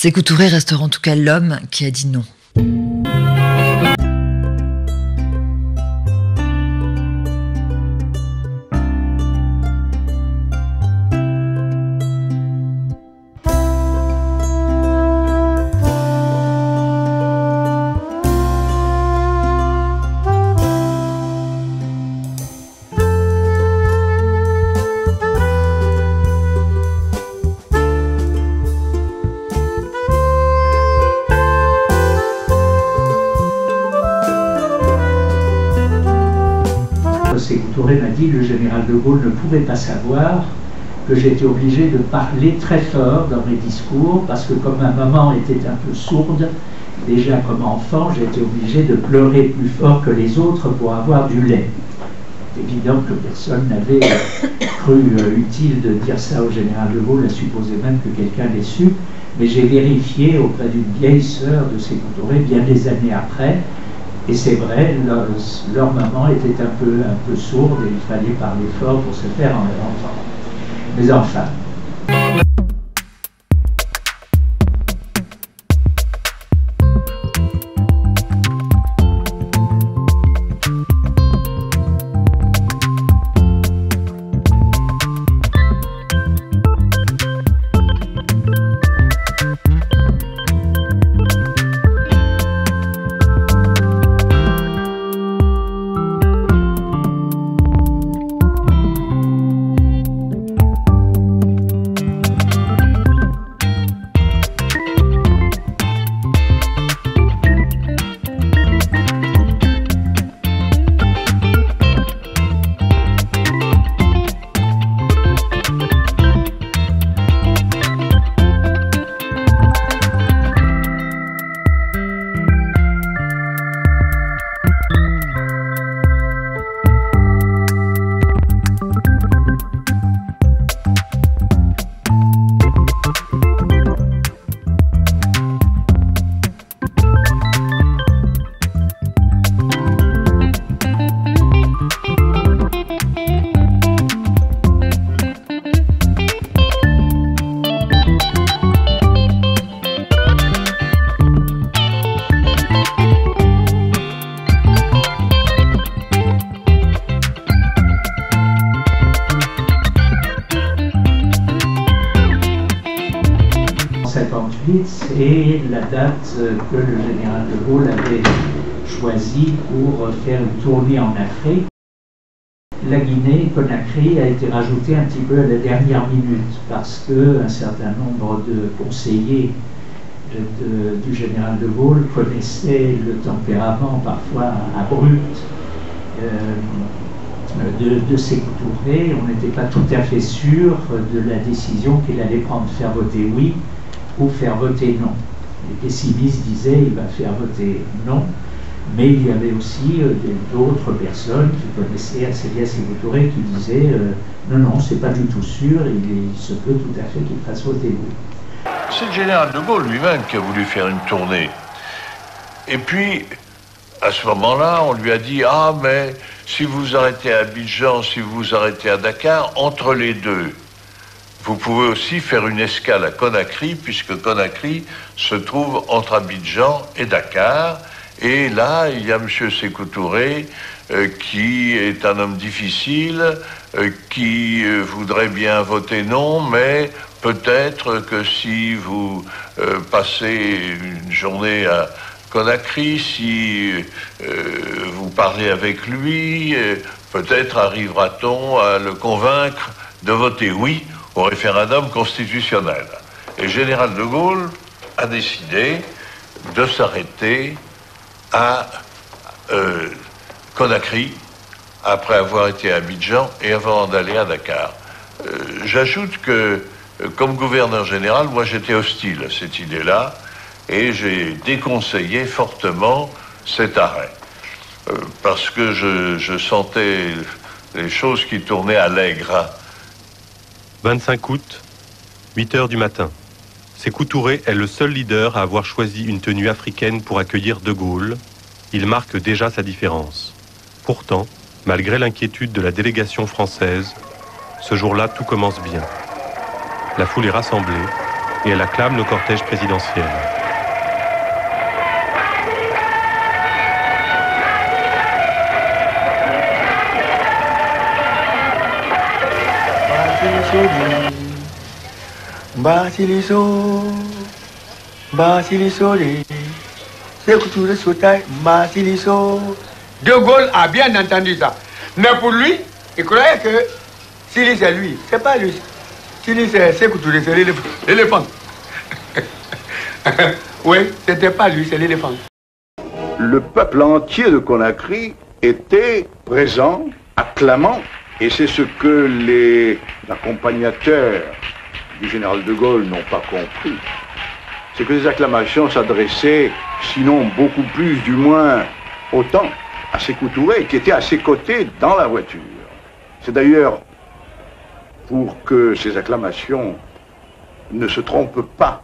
Sékou Touré restera en tout cas l'homme qui a dit non. Sékou Touré m'a dit que le général de Gaulle ne pouvait pas savoir que j'étais obligé de parler très fort dans mes discours parce que comme ma maman était un peu sourde, déjà comme enfant, j'étais obligé de pleurer plus fort que les autres pour avoir du lait. C'est évident que personne n'avait cru utile de dire ça au général de Gaulle, à supposer même que quelqu'un l'ait su, mais j'ai vérifié auprès d'une vieille sœur de Sékou Touré bien des années après. Et c'est vrai, leur maman était un peu sourde et il fallait parler fort pour se faire entendre. Mais enfin. C'est la date que le général de Gaulle avait choisie pour faire une tournée en Afrique. La Guinée-Conakry a été rajoutée un petit peu à la dernière minute parce qu'un certain nombre de conseillers du général de Gaulle connaissaient le tempérament parfois abrupt de Sékou Touré. On n'était pas tout à fait sûr de la décision qu'il allait prendre, faire voter oui ou faire voter non. Les pessimistes disaient il va faire voter non, mais il y avait aussi d'autres personnes qui connaissaient assez bien Sékou Touré qui disaient non, non, c'est pas du tout sûr, il se peut tout à fait qu'il fasse voter oui. C'est le général de Gaulle lui-même qui a voulu faire une tournée. Et puis, à ce moment-là, on lui a dit ah, mais si vous arrêtez à Abidjan, si vous arrêtez à Dakar, entre les deux, vous pouvez aussi faire une escale à Conakry, puisque Conakry se trouve entre Abidjan et Dakar. Et là, il y a M. Sékou Touré, qui est un homme difficile, qui voudrait bien voter non, mais peut-être que si vous passez une journée à Conakry, si vous parlez avec lui, peut-être arrivera-t-on à le convaincre de voter oui au référendum constitutionnel. Et le général de Gaulle a décidé de s'arrêter à Conakry après avoir été à Abidjan et avant d'aller à Dakar. J'ajoute que, comme gouverneur général, moi j'étais hostile à cette idée-là et j'ai déconseillé fortement cet arrêt. Parce que je sentais les choses qui tournaient à l'aigre. 25 août, 8 h du matin. Sékou Touré est le seul leader à avoir choisi une tenue africaine pour accueillir De Gaulle. Il marque déjà sa différence. Pourtant, malgré l'inquiétude de la délégation française, ce jour-là, tout commence bien. La foule est rassemblée, et elle acclame le cortège présidentiel. De Gaulle a bien entendu ça. Mais pour lui, il croyait que Sili c'est lui. C'est pas lui. Sili c'est Sékou Touré, c'est l'éléphant. Oui, c'était pas lui, c'est l'éléphant. Le peuple entier de Conakry était présent, acclamant, et c'est ce que les accompagnateurs du général de Gaulle n'ont pas compris. C'est que les acclamations s'adressaient, sinon beaucoup plus, du moins autant, à Sékou Touré, qui était à ses côtés dans la voiture. C'est d'ailleurs pour que ces acclamations ne se trompent pas,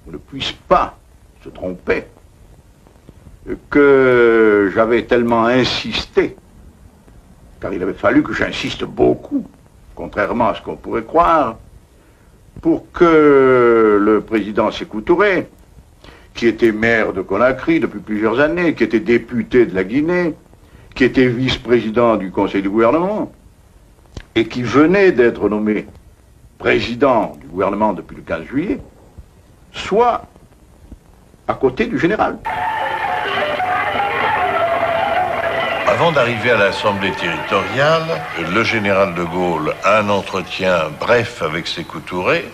ne puissent pas se tromper, que j'avais tellement insisté, car il avait fallu que j'insiste beaucoup, contrairement à ce qu'on pourrait croire, pour que le président Sékou Touré, qui était maire de Conakry depuis plusieurs années, qui était député de la Guinée, qui était vice-président du Conseil du gouvernement, et qui venait d'être nommé président du gouvernement depuis le 15 juillet, soit à côté du général. Avant d'arriver à l'Assemblée territoriale, le général de Gaulle a un entretien bref avec Sékou Touré,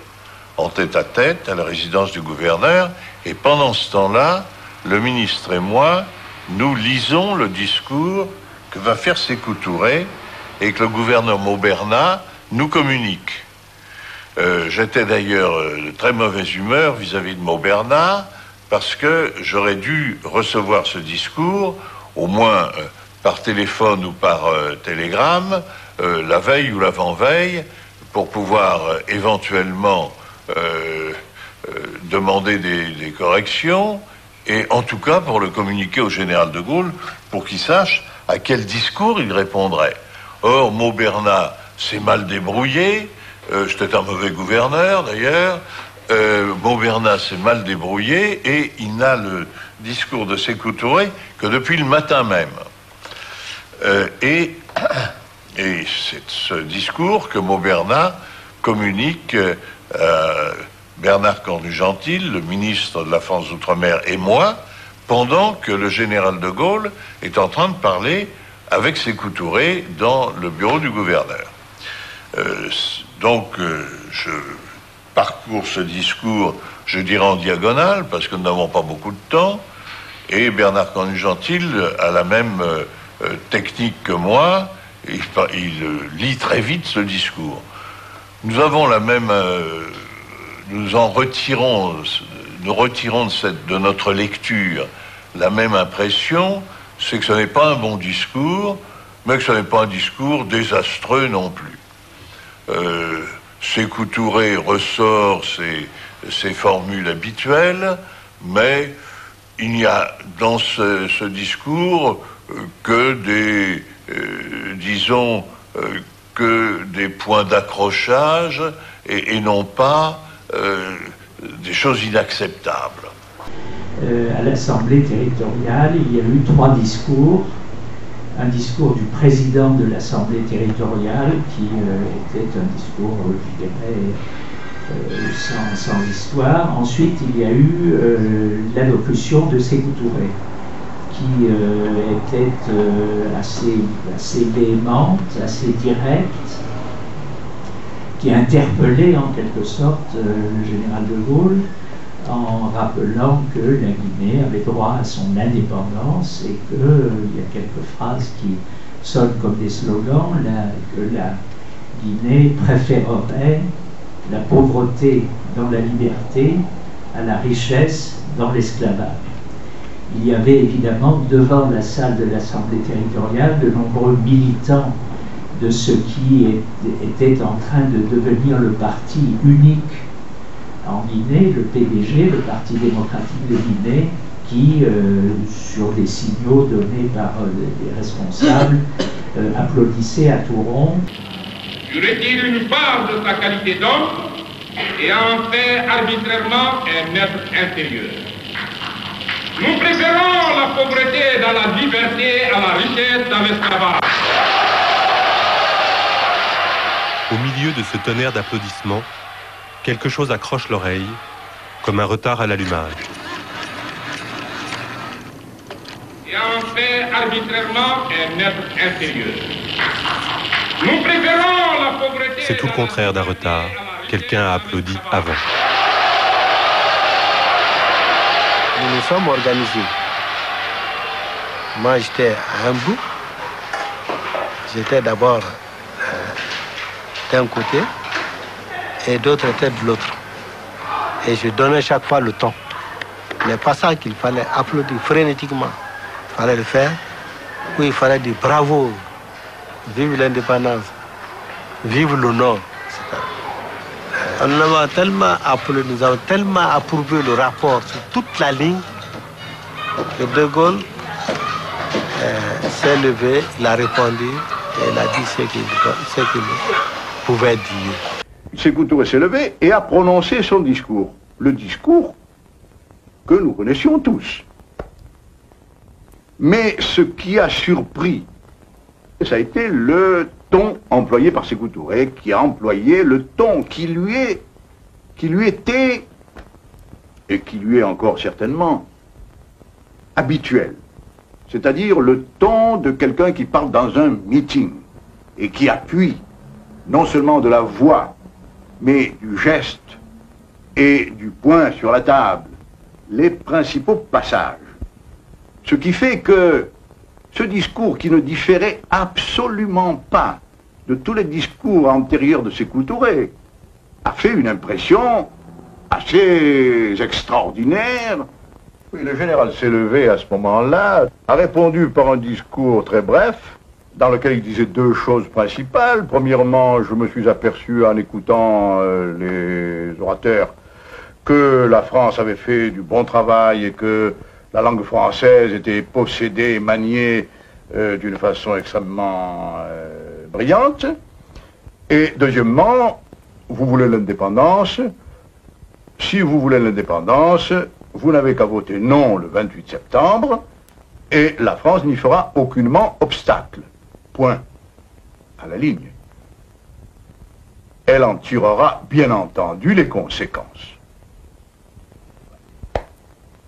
en tête-à-tête, à la résidence du gouverneur, et pendant ce temps-là, le ministre et moi, nous lisons le discours que va faire Sékou Touré et que le gouverneur Maubernat nous communique. J'étais d'ailleurs de très mauvaise humeur vis-à-vis de Maubernat parce que j'aurais dû recevoir ce discours, au moins par téléphone ou par télégramme, la veille ou l'avant-veille, pour pouvoir éventuellement demander des corrections, et en tout cas pour le communiquer au général de Gaulle, pour qu'il sache à quel discours il répondrait. Or, Maubernat s'est mal débrouillé, j'étais un mauvais gouverneur d'ailleurs, Maubernat s'est mal débrouillé, et il n'a le discours de Sékou Touré que depuis le matin même. Et c'est ce discours que Maubernat communique à Bernard Cornut-Gentil, le ministre de la France d'Outre-mer, et moi, pendant que le général de Gaulle est en train de parler avec Sékou Touré dans le bureau du gouverneur. Donc, je parcours ce discours, je dirais en diagonale, parce que nous n'avons pas beaucoup de temps, et Bernard Cornut-Gentil a la même technique que moi, il lit très vite ce discours. Nous avons la même... nous retirons de notre lecture la même impression, c'est que ce n'est pas un bon discours, mais que ce n'est pas un discours désastreux non plus. Sékou Touré ressort ses formules habituelles, mais il n'y a dans ce discours que des, disons, que des points d'accrochage et non pas des choses inacceptables. À l'Assemblée territoriale, il y a eu 3 discours. Un discours du président de l'Assemblée territoriale qui était un discours, je dirais, sans histoire. Ensuite, il y a eu l'allocution de Sékou Touré qui était assez véhémente, assez directe, qui interpellait en quelque sorte le général de Gaulle en rappelant que la Guinée avait droit à son indépendance et qu'il y a quelques phrases qui sonnent comme des slogans, que la Guinée préférerait la pauvreté dans la liberté à la richesse dans l'esclavage. Il y avait évidemment devant la salle de l'Assemblée territoriale de nombreux militants de ce qui était en train de devenir le parti unique en Guinée, le PDG, le Parti démocratique de Guinée, qui, sur des signaux donnés par des responsables, applaudissait à tout rond. Tu retires une part de sa qualité d'homme et en fait arbitrairement un être intérieur. Nous préférons la pauvreté dans la liberté à la richesse dans l'esclavage. Au milieu de ce tonnerre d'applaudissements, quelque chose accroche l'oreille, comme un retard à l'allumage. Et en fait arbitrairement un être intérieur. Nous préférons la pauvreté... C'est tout le contraire d'un retard. Quelqu'un a applaudi avant. Nous nous sommes organisés. Moi, j'étais à un bout. J'étais d'abord d'un côté et d'autres étaient de l'autre. Et je donnais chaque fois le ton. Mais pas ça qu'il fallait applaudir frénétiquement. Il fallait le faire. Ou il fallait dire bravo, vive l'indépendance, vive le Nord. On a tellement applaudi, nous avons tellement approuvé le rapport sur toute la ligne que De Gaulle s'est levé, il a répondu et il a dit ce qu'il pouvait dire. Sékou Touré s'est levé et a prononcé son discours. Le discours que nous connaissions tous. Mais ce qui a surpris, ça a été le ton employé par Sékou Touré, qui a employé le ton qui lui était, et qui lui est encore certainement, habituel. C'est-à-dire le ton de quelqu'un qui parle dans un meeting et qui appuie non seulement de la voix, mais du geste et du poing sur la table, les principaux passages. Ce qui fait que ce discours qui ne différait absolument pas de tous les discours antérieurs de Sékou Touré a fait une impression assez extraordinaire. Oui, le général s'est levé à ce moment-là, a répondu par un discours très bref, dans lequel il disait deux choses principales. Premièrement, je me suis aperçu en écoutant les orateurs que la France avait fait du bon travail et que la langue française était possédée et maniée d'une façon extrêmement brillante. Et deuxièmement, vous voulez l'indépendance. Si vous voulez l'indépendance, vous n'avez qu'à voter non le 28 septembre et la France n'y fera aucunement obstacle. Point. À la ligne. Elle en tirera bien entendu les conséquences.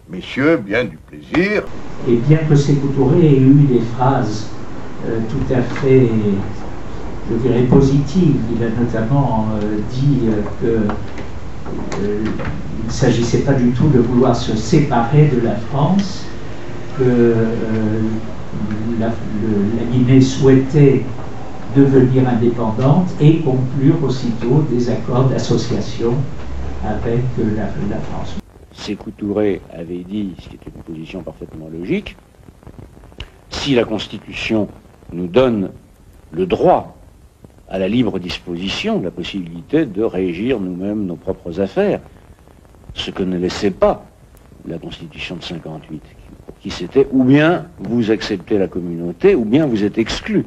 Messieurs, bien du plaisir. Et bien que Sékou Touré ait eu des phrases tout à fait, je dirais, positives, il a notamment dit qu'il ne s'agissait pas du tout de vouloir se séparer de la France, que la Guinée souhaitait devenir indépendante et conclure aussitôt des accords d'association avec la France. Sékou Touré avait dit, ce qui était une position parfaitement logique, si la Constitution nous donne le droit à la libre disposition, la possibilité de régir nous-mêmes nos propres affaires, ce que ne laissait pas la Constitution de 58, pour qui c'était ou bien vous acceptez la communauté, ou bien vous êtes exclu.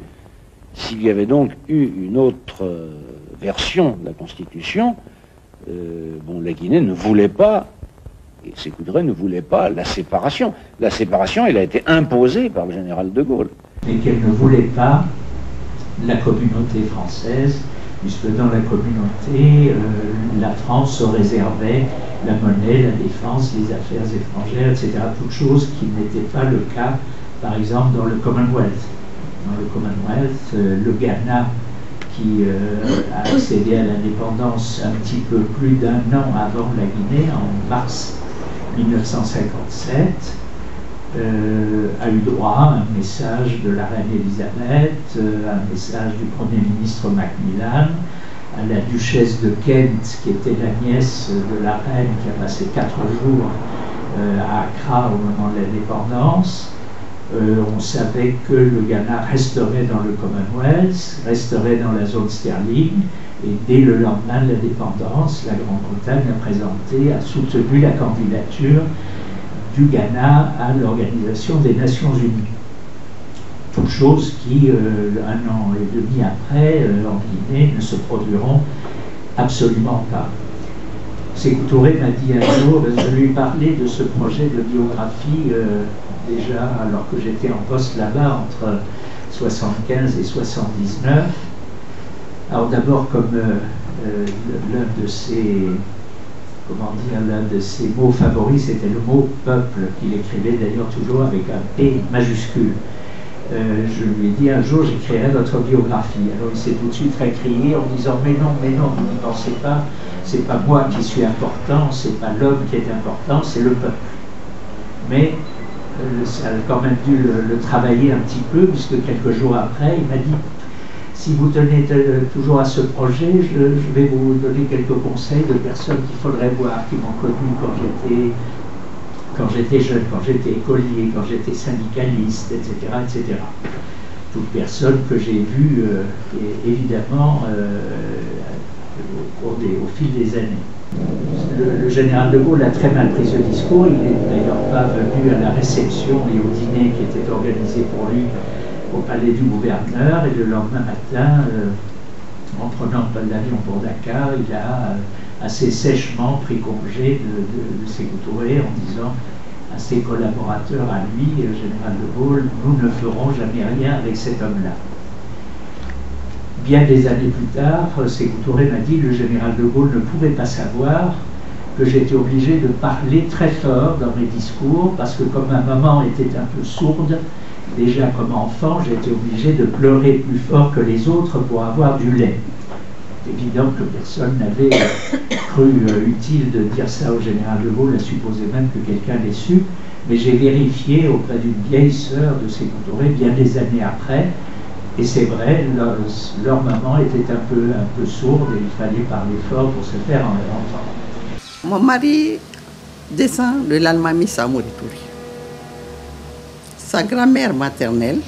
S'il y avait donc eu une autre version de la Constitution, la Guinée ne voulait pas, et Sékou Touré ne voulait pas la séparation. La séparation, elle a été imposée par le général de Gaulle. Mais qu'elle ne voulait pas la communauté française, puisque dans la communauté, la France se réservait la monnaie, la défense, les affaires étrangères, etc. Toutes choses qui n'étaient pas le cas, par exemple, dans le Commonwealth. Dans le Commonwealth, le Ghana, qui a accédé à l'indépendance un petit peu plus d'un an avant la Guinée, en mars 1957, a eu droit à un message de la reine Elisabeth, un message du Premier ministre Macmillan, à la duchesse de Kent, qui était la nièce de la reine, qui a passé 4 jours à Accra au moment de l'indépendance. On savait que le Ghana resterait dans le Commonwealth, resterait dans la zone sterling, et dès le lendemain de l'indépendance, la Grande-Bretagne a soutenu la candidature du Ghana à l'Organisation des Nations Unies. Toutes choses qui, 1 an et demi après, en Guinée, ne se produiront absolument pas. Sékou Touré m'a dit un jour, je lui parlais de ce projet de biographie déjà alors que j'étais en poste là-bas entre 75 et 79. Alors d'abord comme l'un de ses mots favoris, c'était le mot peuple, qu'il écrivait d'ailleurs toujours avec un P majuscule. Je lui ai dit un jour j'écrirai votre biographie. Alors il s'est tout de suite récrié en disant mais non, vous n'y pensez pas, c'est pas moi qui suis important, c'est pas l'homme qui est important, c'est le peuple. Mais ça a quand même dû le travailler un petit peu, puisque quelques jours après il m'a dit si vous tenez toujours à ce projet, je vais vous donner quelques conseils de personnes qu'il faudrait voir, qui m'ont connu quand j'étais jeune, quand j'étais écolier, quand j'étais syndicaliste, etc., etc. Toutes personnes que j'ai vues, évidemment, au fil des années. Le général de Gaulle a très mal pris ce discours. Il n'est d'ailleurs pas venu à la réception et au dîner qui était organisé pour lui au palais du gouverneur. Et le lendemain matin, en prenant l'avion pour Dakar, il a assez sèchement pris congé de Sékou Touré en disant à ses collaborateurs, à lui, général de Gaulle, nous ne ferons jamais rien avec cet homme-là. Bien des années plus tard, Sékou Touré m'a dit, le général de Gaulle ne pouvait pas savoir que j'étais obligé de parler très fort dans mes discours, parce que comme ma maman était un peu sourde, déjà comme enfant, j'étais obligé de pleurer plus fort que les autres pour avoir du lait. C'est évident que personne n'avait cru utile de dire ça au général de Gaulle, à supposer même que quelqu'un l'ait su, mais j'ai vérifié auprès d'une vieille sœur de Sékou Touré bien des années après, et c'est vrai, leur maman était un peu sourde et il fallait parler fort pour se faire entendre. Mon mari descend de l'Almami Samori Touré. Sa grand-mère maternelle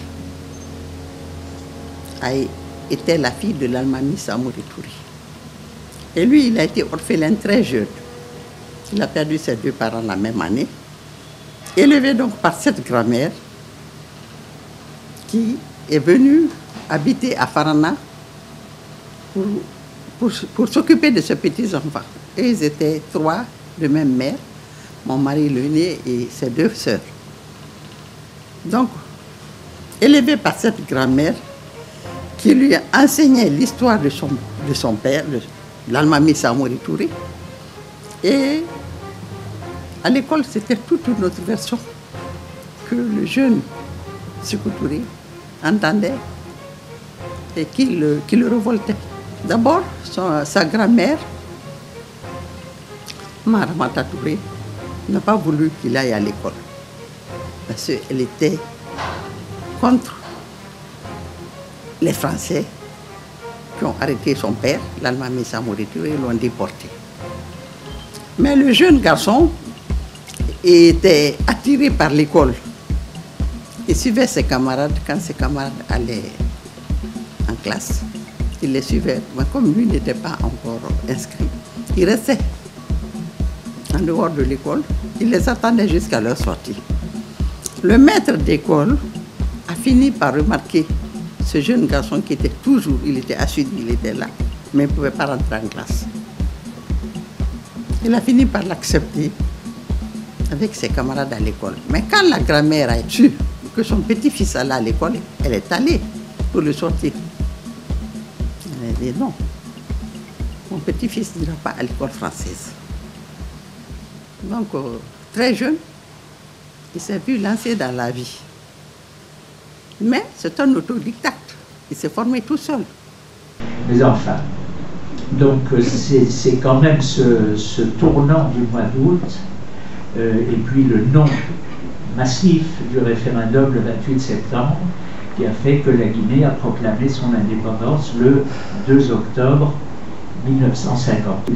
était la fille de l'Almami Samori Touré. Et lui, il a été orphelin très jeune. Il a perdu ses deux parents la même année. Élevé donc par cette grand-mère qui est venue habiter à Farana pour s'occuper de ses petits-enfants. Et ils étaient trois de même mère, mon mari l'aîné et ses deux sœurs. Donc, élevé par cette grand-mère qui lui a enseigné l'histoire de son père, l'Almami Samori Touré. Et à l'école, c'était toute une autre version que le jeune Sékou Touré entendait et qui le révoltait. D'abord, sa grand-mère, Maramata Touré, n'a pas voulu qu'il aille à l'école parce qu'elle était contre les Français qui ont arrêté son père, l'Almami Samori Touré, et l'ont déporté. Mais le jeune garçon était attiré par l'école. Il suivait ses camarades quand ses camarades allaient en classe. Il les suivait. Mais comme lui n'était pas encore inscrit, il restait en dehors de l'école. Il les attendait jusqu'à leur sortie. Le maître d'école a fini par remarquer ce jeune garçon qui était toujours, il était assidu, il était là, mais il ne pouvait pas rentrer en classe. Il a fini par l'accepter avec ses camarades à l'école. Mais quand la grand-mère a su que son petit-fils allait à l'école, elle est allée pour le sortir. Elle a dit non, mon petit-fils n'ira pas à l'école française. Donc, très jeune, il s'est vu lancer dans la vie. Mais c'est un autodidacte. Il s'est formé tout seul. Mais enfin, donc c'est quand même ce tournant du mois d'août et puis le non massif du référendum le 28 septembre qui a fait que la Guinée a proclamé son indépendance le 2 octobre 1950.